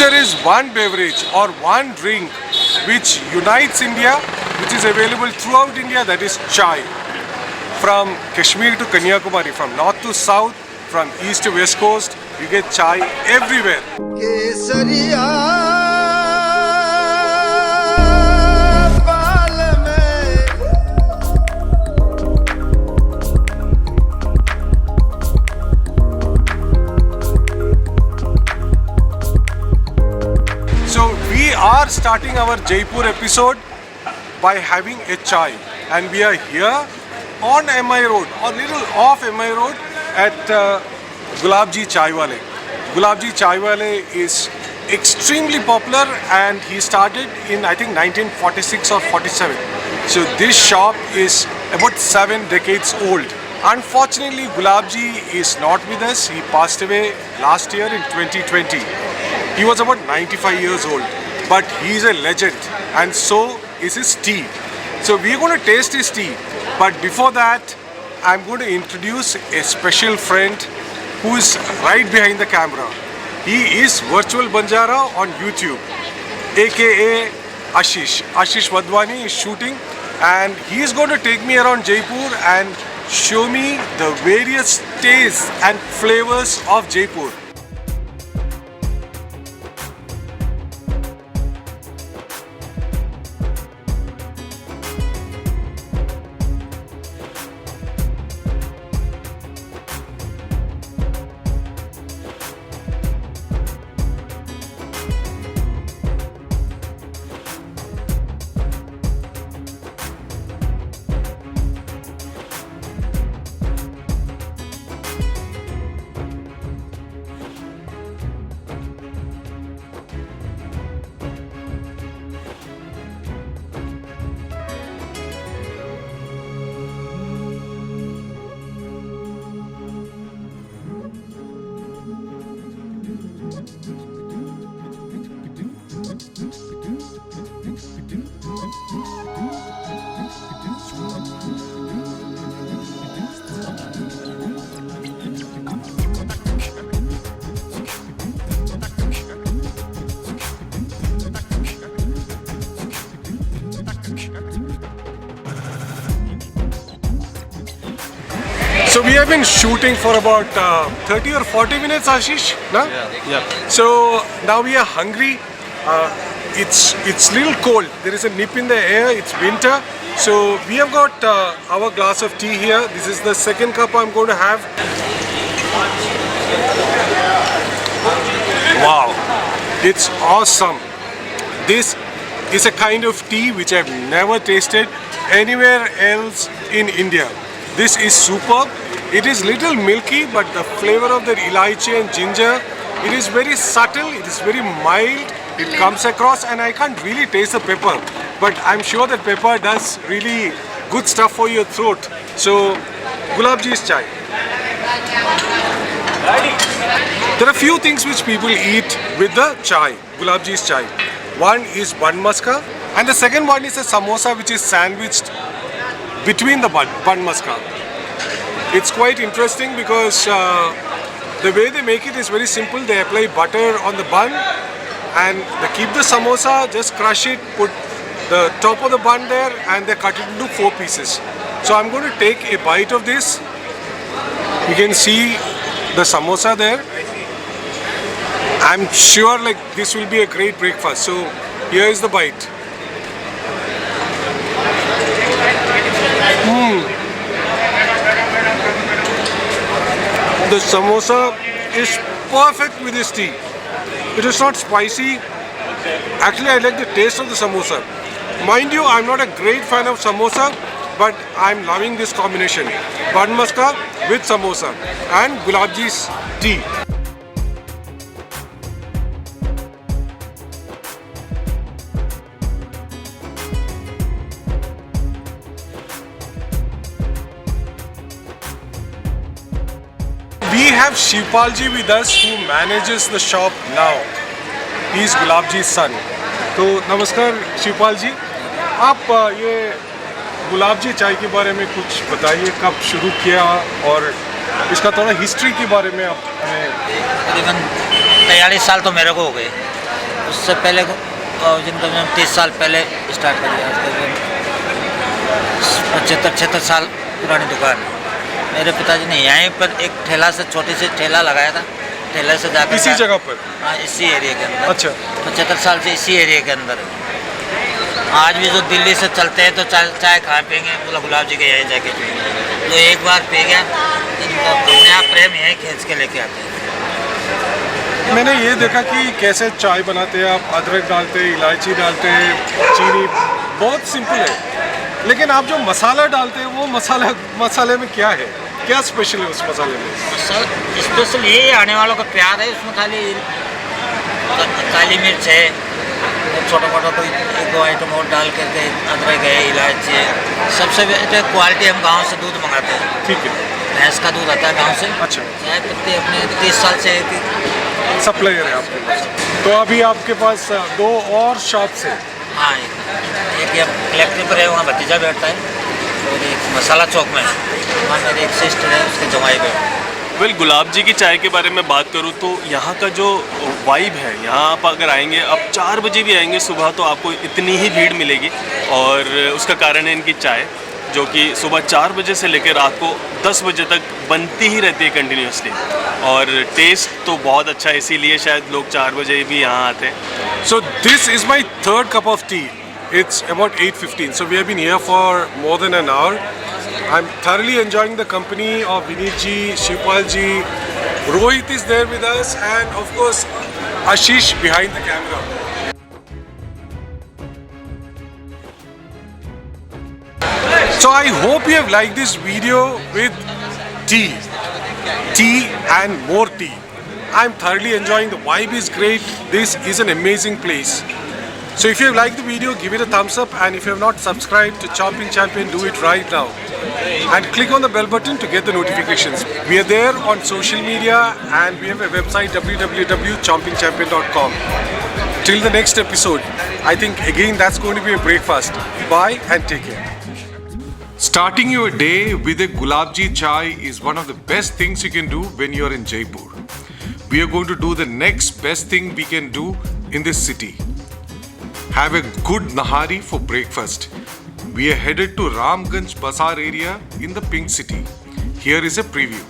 there is one beverage or one drink which unites India, which is available throughout India, that is chai. From Kashmir to Kanyakumari, from north to south, from east to west coast, you get chai everywhere. So we are starting our Jaipur episode by having a chai, and we are here on MI Road, or little off MI Road, at Gulabji Chai Wale. Gulabji Chai Wale is extremely popular, and he started in I think 1946 or 47. So this shop is about 7 decades old. Unfortunately, Gulabji is not with us. He passed away last year in 2020. He was about 95 years old, but he is a legend, and so is his tea. So we are going to taste his tea. But before that, I'm going to introduce a special friend who is right behind the camera. He is Virtual Banjara on YouTube, aka Ashish. Ashish Wadhwani is shooting, and he is going to take me around Jaipur and show me the various tastes and flavors of Jaipur. So we have been shooting for about 30 or 40 minutes, Ashish. No? Yeah. So now we are hungry. It's little cold. There is a nip in the air. It's winter. So we have got our glass of tea here. This is the second cup I'm going to have. Wow, it's awesome. This is a kind of tea which I've never tasted anywhere else in India. This is superb. It is little milky, but the flavor of the elaichi and ginger, it is very subtle, it is very mild, it comes across, and I can't really taste the pepper. But I'm sure that pepper does really good stuff for your throat. So, Gulabji's chai. There are a few things which people eat with the chai, Gulabji's chai. One is bun maska, and the second one is a samosa which is sandwiched between the bun maska. It's quite interesting because the way they make it is very simple. They apply butter on the bun, and they keep the samosa, just crush it, put the top of the bun there, and they cut it into 4 pieces. So I'm going to take a bite of this. You can see the samosa there. I'm sure like this will be a great breakfast. So here is the bite. The samosa is perfect with this tea. It is not spicy. Actually, I like the taste of the samosa. Mind you, I'm not a great fan of samosa, but I'm loving this combination. Bun maska with samosa and Gulabji's tea. We have Shivpalji with us who manages the shop now. He is Gulabji's son. तो नमस्कार शिवपाल जी, आप ये गुलाबजी चाय के बारे में कुछ बताइए, कब शुरू किया और इसका थोड़ा हिस्ट्री के बारे में आप हमें। तकरीबन 43 साल तो मेरे को हो गए उससे पहले जिनको हम 30 साल पहले स्टार्ट करी, आज करीबन 75-76 साल पुरानी दुकान है। मेरे पिताजी ने यहीं पर एक ठेला से छोटी सी ठेला लगाया था, ठेले से जाकर इसी जगह पर? हाँ, इसी एरिया के अंदर। अच्छा। 75 साल से इसी एरिया के अंदर। आज भी जो दिल्ली से चलते हैं तो चाय कहाँ पियेंगे, बोला गुलाब जी के यहीं जाके पियेंगे। तो एक बार पी गया तो अपने आप प्रेम यहीं खींच के लेके आते हैं। मैंने ये देखा कि कैसे चाय बनाते हैं आप, अदरक डालते हैं, इलायची डालते हैं, चीनी, बहुत सिंपल है। लेकिन आप जो मसाला डालते हैं वो मसाले में क्या है, क्या स्पेशल है उस मसाले में? स्पेशल ये आने वालों का प्यार है, उसमें खाली काली मिर्च है, छोटा मोटा कोई एक दो आइटम और डाल करके, अदरक है, इलायची है। सबसे बेहतर क्वालिटी हम गांव से दूध मंगाते हैं। ठीक है। भैंस का दूध आता है गांव से। अच्छा। चाय पत्ती अपने 30 साल से सप्लायर है आपके पास। तो अभी आपके पास 2 और शॉप्स हैं? हाँ, एक ये कलेक्ट्री पर है, वहाँ भतीजा बैठता है, और एक मसाला चौक में है, वहाँ मेरी एक सिस्टर है, उसके जमाई बैठता है। वेल, गुलाब जी की चाय के बारे में बात करूँ तो यहाँ का जो वाइब है, यहाँ आप अगर आएंगे, आप 4 बजे भी आएंगे सुबह तो आपको इतनी ही भीड़ मिलेगी। और उसका कारण है इनकी चाय, जो कि सुबह 4 बजे से लेकर रात को 10 बजे तक बनती ही रहती है कंटिन्यूसली। और टेस्ट तो बहुत अच्छा है, इसीलिए शायद लोग 4 बजे भी यहाँ आते हैं। So this is my 3rd cup of tea. It's about 8:15. So we have been here for more than an hour. I'm thoroughly enjoying the company of Vineet ji, Shivpal ji, Rohit is there with us, and of course Ashish behind the camera. So I hope you have liked this video with tea and more tea. I'm thoroughly enjoying, the vibe is great. This is an amazing place. So if you have liked the video, give it a thumbs up, and if you have not subscribed to Chomping Champion, do it right now. And click on the bell button to get the notifications. We are there on social media, and we have a website www.chompingchampion.com. Till the next episode, I think again that's going to be a breakfast. Bye and take care. Starting your day with a Gulabji chai is one of the best things you can do when you are in Jaipur. We are going to do the next best thing we can do in this city. Have a good nahari for breakfast. We are headed to Ramganj Bazaar area in the Pink City. Here is a preview.